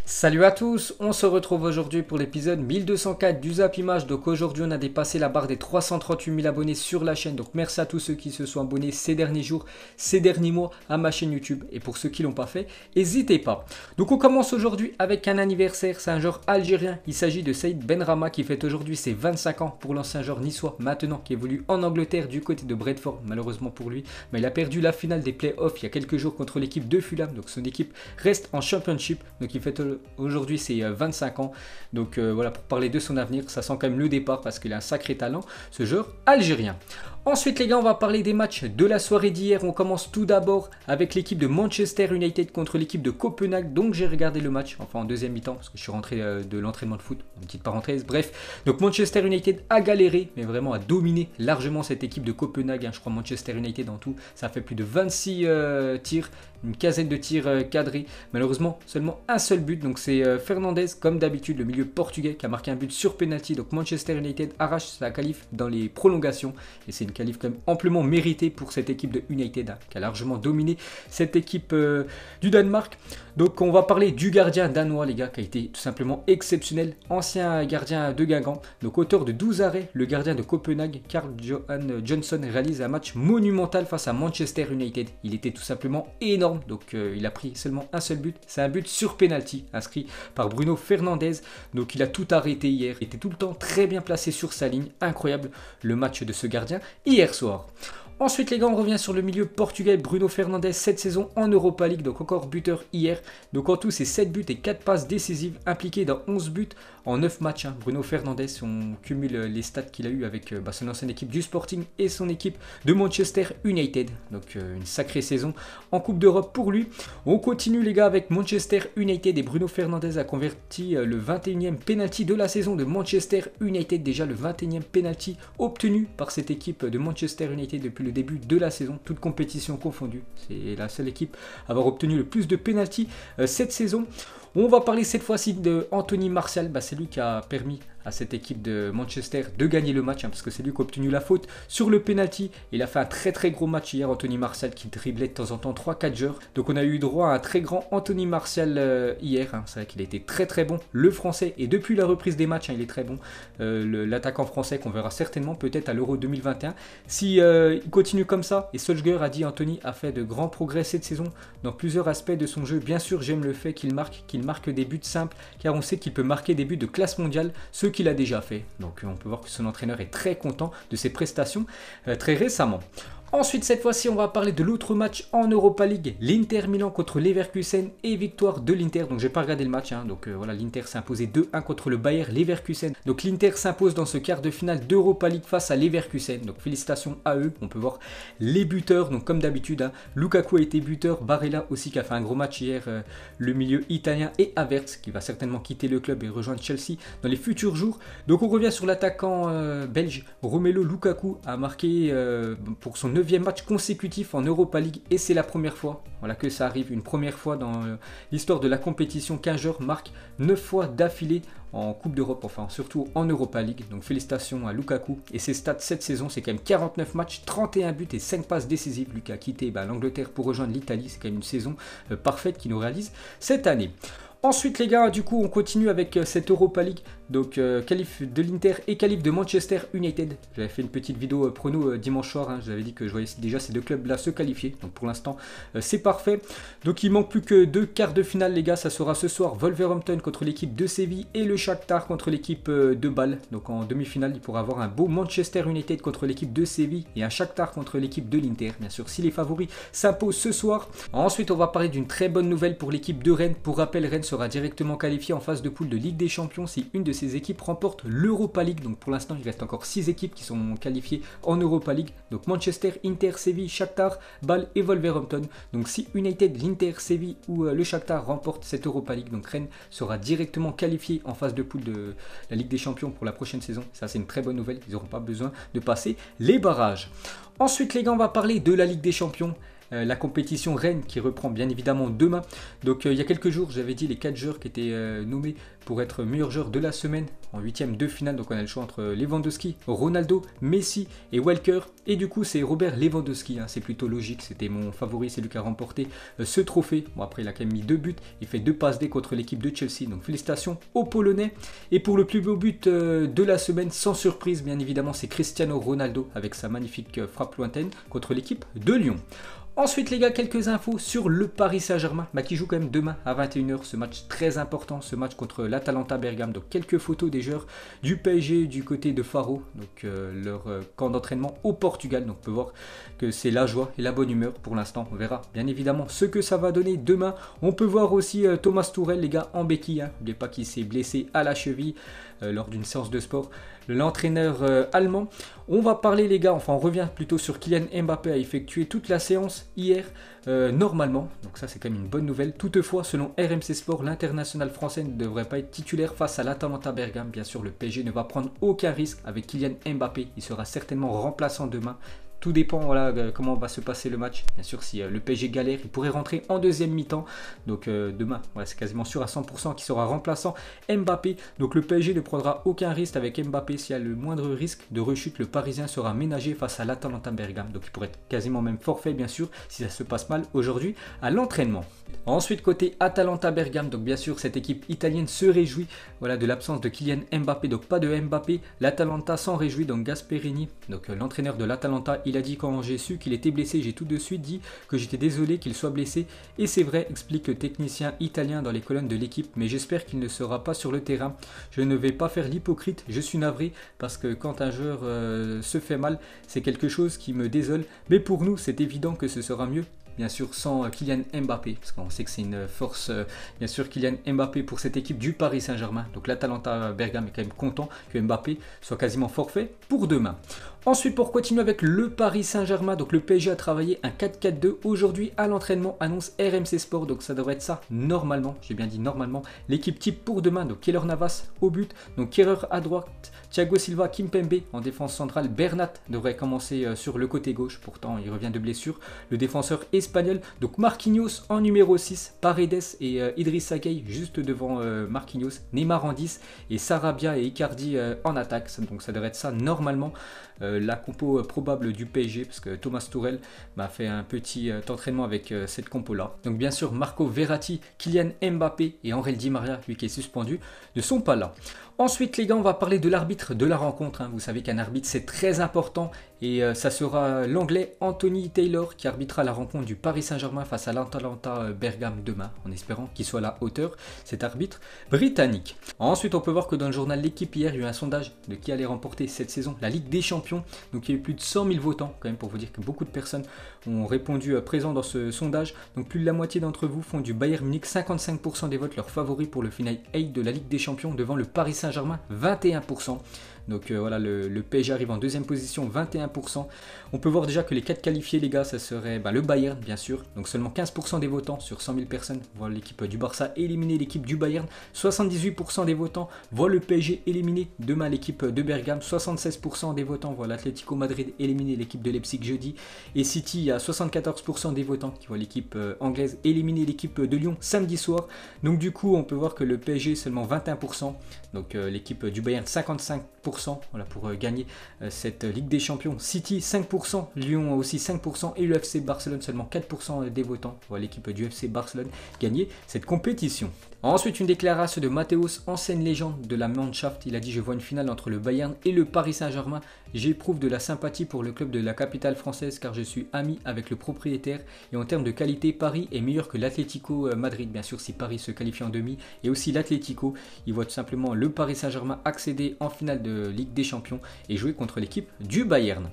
Salut à tous, on se retrouve aujourd'hui pour l'épisode 1204 du Zap Image. Donc aujourd'hui on a dépassé la barre des 338 000 abonnés sur la chaîne. Donc merci à tous ceux qui se sont abonnés ces derniers jours, ces derniers mois à ma chaîne YouTube. Et pour ceux qui ne l'ont pas fait, n'hésitez pas. Donc on commence aujourd'hui avec un anniversaire, c'est un joueur algérien. Il s'agit de Saïd Benrahma qui fête aujourd'hui ses 25 ans pour l'ancien joueur niçois maintenant qui évolue en Angleterre du côté de Brentford. Malheureusement pour lui, mais il a perdu la finale des playoffs il y a quelques jours contre l'équipe de Fulham. Donc son équipe reste en Championship. Donc il fête aujourd'hui c'est 25 ans, donc voilà, pour parler de son avenir, ça sent quand même le départ parce qu'il a un sacré talent, ce joueur algérien. Ensuite les gars, on va parler des matchs de la soirée d'hier. On commence tout d'abord avec l'équipe de Manchester United contre l'équipe de Copenhague. Donc j'ai regardé le match, enfin en deuxième mi-temps, parce que je suis rentré de l'entraînement de foot, une petite parenthèse, bref. Donc Manchester United a galéré, mais vraiment a dominé largement cette équipe de Copenhague, hein. Je crois Manchester United en tout, ça fait plus de 26 tirs, une quinzaine de tirs cadrés. Malheureusement, seulement un seul but, donc c'est Fernandez, comme d'habitude, le milieu portugais, qui a marqué un but sur penalty. Donc Manchester United arrache sa qualif dans les prolongations, et c'est une qualif quand même amplement méritée pour cette équipe de United, hein, qui a largement dominé cette équipe du Danemark. Donc on va parler du gardien danois les gars, qui a été tout simplement exceptionnel, ancien gardien de Guingamp. Donc auteur de 12 arrêts, le gardien de Copenhague, Carl Johan Johnson, réalise un match monumental face à Manchester United. Il était tout simplement énorme, donc il a pris seulement un seul but, c'est un but sur penalty inscrit par Bruno Fernandes. Donc il a tout arrêté hier, il était tout le temps très bien placé sur sa ligne, incroyable le match de ce gardien hier soir. Ensuite les gars, on revient sur le milieu portugais Bruno Fernandes, cette saison en Europa League, donc encore buteur hier. Donc en tout c'est 7 buts et 4 passes décisives, impliqué dans 11 buts en 9 matchs. Hein. Bruno Fernandes, on cumule les stats qu'il a eu avec son ancienne équipe du Sporting et son équipe de Manchester United. Donc une sacrée saison en Coupe d'Europe pour lui. On continue les gars avec Manchester United et Bruno Fernandes a converti le 21e penalty de la saison de Manchester United. Déjà le 21e penalty obtenu par cette équipe de Manchester United depuis le début de la saison, toute compétition confondue. C'est la seule équipe à avoir obtenu le plus de penalty cette saison. On va parler cette fois-ci de Anthony Martial, c'est lui qui a permis à cette équipe de Manchester de gagner le match, hein, parce que c'est lui qui a obtenu la faute sur le penalty. Il a fait un très gros match hier, Anthony Martial, qui driblait de temps en temps 3-4 joueurs. Donc on a eu droit à un très grand Anthony Martial hier, hein. C'est vrai qu'il a été très bon, le français, et depuis la reprise des matchs, hein, il est très bon. L'attaquant français qu'on verra certainement peut-être à l'Euro 2021. Si il continue comme ça, et Solskjaer a dit Anthony a fait de grands progrès cette saison dans plusieurs aspects de son jeu. Bien sûr, j'aime le fait qu'il marque des buts simples, car on sait qu'il peut marquer des buts de classe mondiale, ce qu'il a déjà fait. Donc on peut voir que son entraîneur est très content de ses prestations très récemment. Ensuite, cette fois-ci, on va parler de l'autre match en Europa League, l'Inter Milan contre Leverkusen, et victoire de l'Inter. Donc j'ai pas regardé le match, hein. Donc voilà, l'Inter s'est imposé 2-1 contre le Bayer Leverkusen. Donc l'Inter s'impose dans ce quart de finale d'Europa League face à Leverkusen. Donc félicitations à eux. On peut voir les buteurs, donc comme d'habitude, hein, Lukaku a été buteur, Barella aussi qui a fait un gros match hier, le milieu italien, et Havertz qui va certainement quitter le club et rejoindre Chelsea dans les futurs jours. Donc on revient sur l'attaquant belge Romelu Lukaku, a marqué pour son 9e match consécutif en Europa League, et c'est la première fois, voilà, que ça arrive, une première fois dans l'histoire de la compétition qu'un joueur marque 9 fois d'affilée en Coupe d'Europe, enfin surtout en Europa League. Donc félicitations à Lukaku, et ses stats cette saison, c'est quand même 49 matchs, 31 buts et 5 passes décisives. Lui qui a quitté l'Angleterre pour rejoindre l'Italie, c'est quand même une saison parfaite qu'il nous réalise cette année. Ensuite les gars, du coup on continue avec cette Europa League, donc qualif de l'Inter et qualif de Manchester United. J'avais fait une petite vidéo prono dimanche soir, hein. J'avais dit que je voyais déjà ces deux clubs là se qualifier, donc pour l'instant c'est parfait. Donc il manque plus que 2 quarts de finale les gars, ça sera ce soir Wolverhampton contre l'équipe de Séville et le Shakhtar contre l'équipe de Bâle. Donc en demi-finale il pourra avoir un beau Manchester United contre l'équipe de Séville et un Shakhtar contre l'équipe de l'Inter, bien sûr si les favoris s'imposent ce soir. Ensuite on va parler d'une très bonne nouvelle pour l'équipe de Rennes. Pour rappel, Rennes sera directement qualifié en phase de poule de Ligue des Champions si une de ces équipes remporte l'Europa League. Donc pour l'instant il reste encore 6 équipes qui sont qualifiées en Europa League, donc Manchester, Inter, Séville, Shakhtar, Bâle et Wolverhampton. Donc si United, l'Inter, Séville ou le Shakhtar remporte cette Europa League, donc Rennes sera directement qualifié en phase de poule de la Ligue des Champions pour la prochaine saison. Ça c'est une très bonne nouvelle, ils n'auront pas besoin de passer les barrages. Ensuite les gars, on va parler de la Ligue des Champions. la compétition Rennes qui reprend bien évidemment demain. Donc il y a quelques jours, j'avais dit les 4 joueurs qui étaient nommés pour être meilleurs joueurs de la semaine en 8e de finale. Donc on a le choix entre Lewandowski, Ronaldo, Messi et Walker. Et du coup c'est Robert Lewandowski, hein, c'est plutôt logique, c'était mon favori, c'est lui qui a remporté ce trophée. Bon après il a quand même mis 2 buts, il fait 2 passes D contre l'équipe de Chelsea. Donc félicitations aux Polonais. Et pour le plus beau but de la semaine, sans surprise bien évidemment, c'est Cristiano Ronaldo avec sa magnifique frappe lointaine contre l'équipe de Lyon. Ensuite les gars, quelques infos sur le Paris Saint-Germain qui joue quand même demain à 21 h, ce match très important, ce match contre l'Atalanta Bergame. Donc quelques photos des joueurs du PSG du côté de Faro, donc leur camp d'entraînement au Portugal. Donc on peut voir que c'est la joie et la bonne humeur pour l'instant. On verra bien évidemment ce que ça va donner demain. On peut voir aussi Thomas Tuchel les gars en béquille, hein. N'oubliez pas qu'il s'est blessé à la cheville lors d'une séance de sport. L'entraîneur allemand. On va parler les gars, enfin on revient plutôt sur Kylian Mbappé a effectué toute la séance hier normalement, donc ça c'est quand même une bonne nouvelle. Toutefois selon RMC Sport, l'international français ne devrait pas être titulaire face à l'Atalanta Bergame. Bien sûr le PSG ne va prendre aucun risque avec Kylian Mbappé, il sera certainement remplaçant demain. Tout dépend voilà, comment va se passer le match. Bien sûr, si le PSG galère, il pourrait rentrer en deuxième mi-temps. Donc demain, voilà, c'est quasiment sûr à 100% qu'il sera remplaçant Mbappé. Donc le PSG ne prendra aucun risque avec Mbappé. S'il y a le moindre risque de rechute, le Parisien sera ménagé face à l'Atalanta Bergame. Donc il pourrait être quasiment même forfait, bien sûr, si ça se passe mal aujourd'hui à l'entraînement. Ensuite, côté Atalanta Bergame, donc bien sûr, cette équipe italienne se réjouit voilà, de l'absence de Kylian Mbappé. Donc pas de Mbappé. L'Atalanta s'en réjouit. Donc Gasperini, donc l'entraîneur de l'Atalanta, il a dit quand j'ai su qu'il était blessé, j'ai tout de suite dit que j'étais désolé qu'il soit blessé. Et c'est vrai, explique le technicien italien dans les colonnes de l'équipe. Mais j'espère qu'il ne sera pas sur le terrain. Je ne vais pas faire l'hypocrite. Je suis navré parce que quand un joueur se fait mal, c'est quelque chose qui me désole. Mais pour nous, c'est évident que ce sera mieux. Bien sûr sans Kylian Mbappé, parce qu'on sait que c'est une force, bien sûr Kylian Mbappé pour cette équipe du Paris Saint-Germain. Donc l'Atalanta Bergame est quand même content que Mbappé soit quasiment forfait pour demain. Ensuite, pour continuer avec le Paris Saint-Germain, donc le PSG a travaillé un 4-4-2 aujourd'hui à l'entraînement, annonce RMC Sport. Donc ça devrait être ça normalement, j'ai bien dit normalement. L'équipe type pour demain, donc Keylor Navas au but, donc Kehrer à droite, Thiago Silva, Kimpembe en défense centrale, Bernat devrait commencer sur le côté gauche, pourtant il revient de blessure. Le défenseur espagnol, donc Marquinhos en numéro 6, Paredes et Idrissa Gueye juste devant Marquinhos, Neymar en 10 et Sarabia et Icardi en attaque. Donc ça devrait être ça normalement. La compo probable du PSG, parce que Thomas Tuchel m'a fait un petit entraînement avec cette compo là. Donc bien sûr Marco Verratti, Kylian Mbappé et Angel Di Maria, lui qui est suspendu, ne sont pas là. Ensuite les gars, on va parler de l'arbitre de la rencontre, hein. Vous savez qu'un arbitre c'est très important et ça sera l'anglais Anthony Taylor qui arbitrera la rencontre du Paris Saint-Germain face à l'Atalanta Bergame demain, en espérant qu'il soit à la hauteur, cet arbitre britannique. Ensuite on peut voir que dans le journal L'équipe hier, il y a eu un sondage de qui allait remporter cette saison la Ligue des Champions. Donc il y a eu plus de 100 000 votants quand même, pour vous dire que beaucoup de personnes ont répondu présent dans ce sondage. Donc plus de la moitié d'entre vous font du Bayern Munich, 55% des votes leur favori pour le Final 8 de la Ligue des Champions devant le Paris Saint-Germain, 21%. Donc voilà, le PSG arrive en deuxième position, 21%. On peut voir déjà que les 4 qualifiés les gars, ça serait le Bayern bien sûr. Donc seulement 15% des votants sur 100 000 personnes voient l'équipe du Barça éliminer l'équipe du Bayern. 78% des votants voient le PSG éliminer demain l'équipe de Bergame. 76% des votants voient l'Atlético Madrid éliminer l'équipe de Leipzig jeudi. Et City, il y a 74% des votants qui voient l'équipe anglaise éliminer l'équipe de Lyon samedi soir. Donc du coup, on peut voir que le PSG seulement 21%. Donc l'équipe du Bayern 55%. Voilà, pour gagner cette Ligue des Champions. City 5%, Lyon aussi 5% et le FC Barcelone seulement 4% des votants. Voilà l'équipe du FC Barcelone gagner cette compétition. Ensuite, une déclaration de Matthäus, ancienne légende de la Mannschaft. Il a dit: je vois une finale entre le Bayern et le Paris Saint-Germain. J'éprouve de la sympathie pour le club de la capitale française car je suis ami avec le propriétaire. Et en termes de qualité, Paris est meilleur que l'Atlético Madrid. Bien sûr, si Paris se qualifie en demi, et aussi l'Atlético. Il voit tout simplement le Paris Saint-Germain accéder en finale de Ligue des Champions et jouer contre l'équipe du Bayern.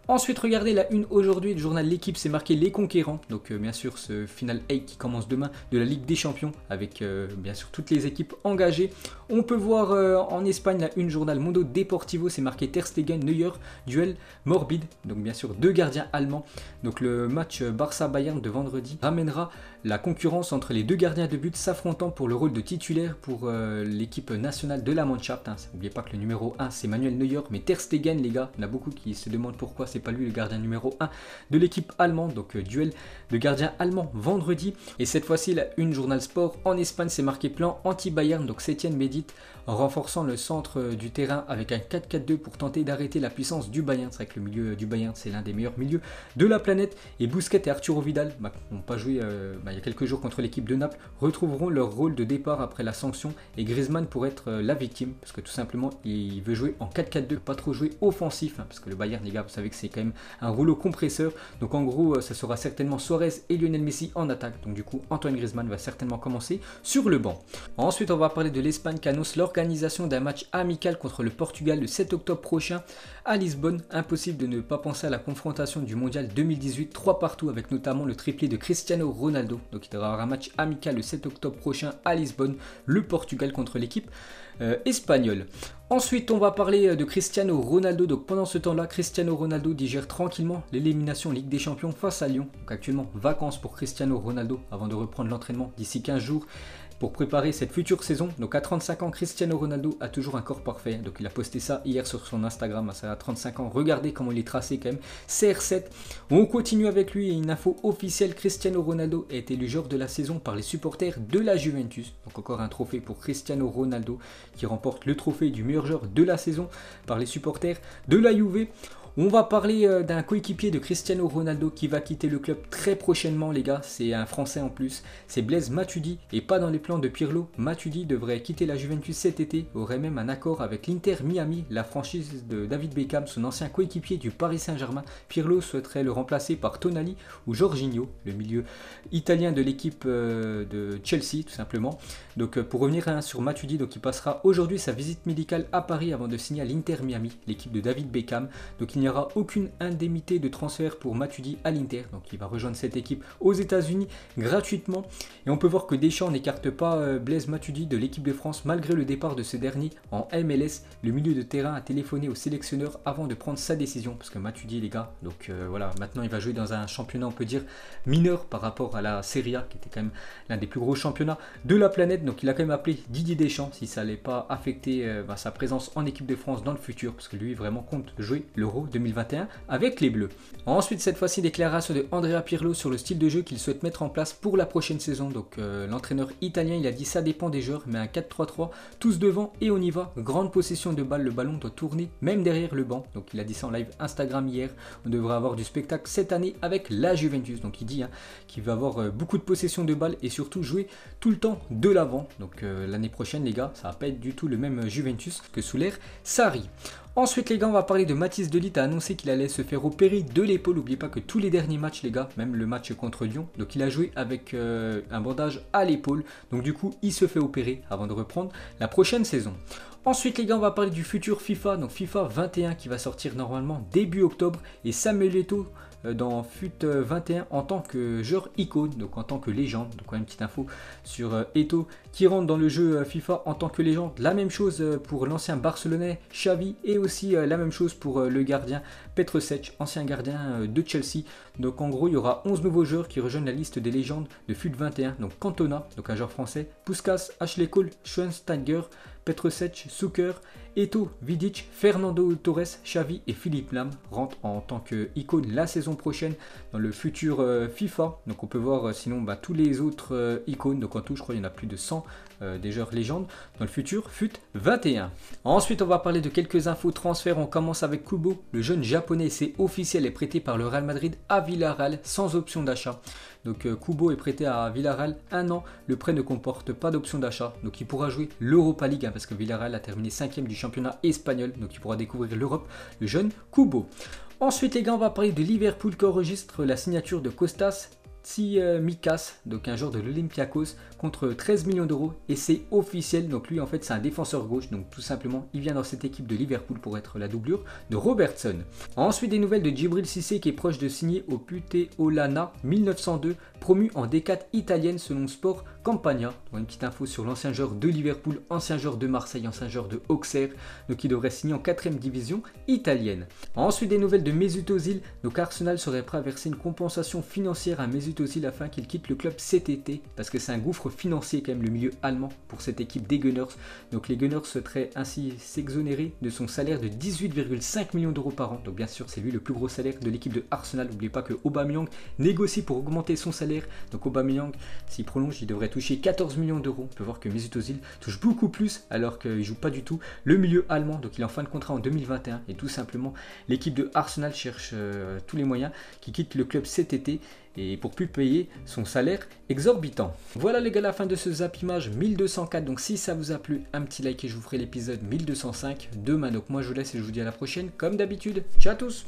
Ensuite, regardez la une aujourd'hui, le journal L'équipe, c'est marqué les conquérants. Donc bien sûr ce Final 8 qui commence demain de la Ligue des Champions avec bien sûr toutes les équipes engagées. On peut voir en Espagne la une journal Mundo Deportivo, c'est marqué Ter Stegen, Neuer, duel morbide. Donc bien sûr 2 gardiens allemands. Donc le match Barça-Bayern de vendredi ramènera la concurrence entre les deux gardiens de but s'affrontant pour le rôle de titulaire pour l'équipe nationale de la Mannschaft. N'oubliez pas que le numéro 1 c'est Manuel Neuer, mais Ter Stegen les gars, il y en a beaucoup qui se demandent pourquoi c'est pas lui le gardien numéro 1 de l'équipe allemande. Donc duel de gardien allemand vendredi. Et cette fois-ci la une Journal Sport en Espagne c'est marqué plan anti-Bayern, donc Setien médite en renforçant le centre du terrain avec un 4-4-2 pour tenter d'arrêter la puissance du Bayern. C'est vrai que le milieu du Bayern c'est l'un des meilleurs milieux de la planète, et Busquets et Arturo Vidal qui n'ont pas joué il y a quelques jours contre l'équipe de Naples retrouveront leur rôle de départ après la sanction, et Griezmann pourrait être la victime parce que tout simplement il veut jouer en 4-4-2, pas trop jouer offensif parce que le Bayern les gars vous savez que c'est quand même un rouleau compresseur. Donc en gros ça sera certainement Suarez et Lionel Messi en attaque, donc du coup Antoine Griezmann va certainement commencer sur le banc. Ensuite on va parler de l'Espagne qui annonce l'organisation d'un match amical contre le Portugal le 7 octobre prochain à Lisbonne. Impossible de ne pas penser à la confrontation du mondial 2018 3-partout avec notamment le triplé de Cristiano Ronaldo. Donc il y aura un match amical le 7 octobre prochain à Lisbonne, le Portugal contre l'équipe espagnole. Ensuite on va parler de Cristiano Ronaldo. Donc pendant ce temps là Cristiano Ronaldo digère tranquillement l'élimination Ligue des Champions face à Lyon. Donc actuellement vacances pour Cristiano Ronaldo avant de reprendre l'entraînement d'ici 15 jours pour préparer cette future saison. Donc à 35 ans, Cristiano Ronaldo a toujours un corps parfait. Donc il a posté ça hier sur son Instagram, à 35 ans. Regardez comment il est tracé quand même. CR7. On continue avec lui et une info officielle. Cristiano Ronaldo a été le joueur de la saison par les supporters de la Juventus. Donc encore un trophée pour Cristiano Ronaldo qui remporte le trophée du meilleur joueur de la saison par les supporters de la Juve. On va parler d'un coéquipier de Cristiano Ronaldo qui va quitter le club très prochainement les gars, c'est un Français en plus, c'est Blaise Matuidi et pas dans les plans de Pirlo. Matuidi devrait quitter la Juventus cet été, aurait même un accord avec l'Inter Miami, la franchise de David Beckham, son ancien coéquipier du Paris Saint-Germain. Pirlo souhaiterait le remplacer par Tonali ou Jorginho, le milieu italien de l'équipe de Chelsea tout simplement. Donc pour revenir sur Matuidi, donc il passera aujourd'hui sa visite médicale à Paris avant de signer à l'Inter Miami, l'équipe de David Beckham. Donc il n'y aura aucune indemnité de transfert pour Matuidi à l'Inter, donc il va rejoindre cette équipe aux États-Unis gratuitement. Et on peut voir que Deschamps n'écarte pas Blaise Matuidi de l'équipe de France malgré le départ de ce dernier en MLS. Le milieu de terrain a téléphoné au sélectionneur avant de prendre sa décision, parce que Matuidi les gars, donc voilà, maintenant il va jouer dans un championnat on peut dire mineur par rapport à la Serie A qui était quand même l'un des plus gros championnats de la planète. Donc il a quand même appelé Didier Deschamps si ça n'allait pas affecter sa présence en équipe de France dans le futur, parce que lui vraiment compte jouer l'Euro 2021 avec les Bleus. Ensuite cette fois-ci déclaration de Andrea Pirlo sur le style de jeu qu'il souhaite mettre en place pour la prochaine saison. Donc l'entraîneur italien il a dit ça dépend des joueurs, mais un 4-3-3 tous devant et on y va, grande possession de balle, le ballon doit tourner même derrière le banc. Donc il a dit ça en live Instagram hier, on devrait avoir du spectacle cette année avec la Juventus. Donc il dit qu'il va avoir beaucoup de possession de balle et surtout jouer tout le temps de l'avant. Donc l'année prochaine les gars ça va pas être du tout le même Juventus que sous l'ère Sarri. Ensuite les gars on va parler de Mathys de Ligt, a annoncé qu'il allait se faire opérer de l'épaule. N'oubliez pas que tous les derniers matchs les gars, même le match contre Lyon, donc il a joué avec un bandage à l'épaule. Donc du coup il se fait opérer avant de reprendre la prochaine saison. Ensuite les gars on va parler du futur FIFA, donc FIFA 21 qui va sortir normalement début octobre, et Samuel Eto'o dans FUT 21 en tant que joueur icône, donc en tant que légende. Donc une petite info sur Eto'o qui rentre dans le jeu FIFA en tant que légende. La même chose pour l'ancien Barcelonais Xavi, et aussi la même chose pour le gardien Petr Cech, ancien gardien de Chelsea. Donc en gros il y aura 11 nouveaux joueurs qui rejoignent la liste des légendes de FUT 21. Donc Cantona, donc un joueur français, Puskas, Ashley Cole, Schweinsteiger, Petr Cech, Zucker, Eto'o, Vidic, Fernando Torres, Xavi et Philippe Lam rentrent en tant qu'icône la saison prochaine dans le futur FIFA. Donc on peut voir sinon tous les autres icônes, donc en tout je crois il y en a plus de 100 des joueurs légendes dans le futur FUT 21. Ensuite on va parler de quelques infos transferts. On commence avec Kubo, le jeune japonais, c'est officiel, est prêté par le Real Madrid à Villarreal sans option d'achat. Donc Kubo est prêté à Villarreal 1 an, le prêt ne comporte pas d'option d'achat, donc il pourra jouer l'Europa League parce que Villarreal a terminé 5e du championnat espagnol, donc il pourra découvrir l'Europe, le jeune Kubo. Ensuite les gars on va parler de Liverpool qui enregistre la signature de Kostas Tsimikas, donc un joueur de l'Olympiakos contre 13 millions d'euros, et c'est officiel. Donc lui en fait c'est un défenseur gauche, donc tout simplement il vient dans cette équipe de Liverpool pour être la doublure de Robertson. Ensuite des nouvelles de Djibril Cissé qui est proche de signer au Puteolana 1902, promu en D4 italienne selon Sport Campagna. Donc une petite info sur l'ancien joueur de Liverpool, ancien joueur de Marseille, ancien joueur de Auxerre, donc il devrait signer en 4ème division italienne. Ensuite des nouvelles de Mesut Özil, donc Arsenal serait prêt à verser une compensation financière à Mesut Özil afin qu'il quitte le club cet été, parce que c'est un gouffre financier quand même le milieu allemand pour cette équipe des Gunners. Donc les Gunners souhaiteraient ainsi s'exonérer de son salaire de 18,5 millions d'euros par an. Donc bien sûr c'est lui le plus gros salaire de l'équipe de Arsenal. N'oubliez pas que Aubameyang négocie pour augmenter son salaire. Donc Aubameyang, s'il prolonge, il devrait toucher 14 millions d'euros. On peut voir que Mesut Özil touche beaucoup plus alors qu'il ne joue pas du tout le milieu allemand. Donc il est en fin de contrat en 2021 et tout simplement l'équipe de Arsenal cherche tous les moyens qu'il quitte le club cet été et pour plus payer son salaire exorbitant. Voilà les gars, la fin de ce Zap Image 1204. Donc si ça vous a plu, un petit like et je vous ferai l'épisode 1205 demain. Donc moi je vous laisse et je vous dis à la prochaine comme d'habitude. Ciao à tous.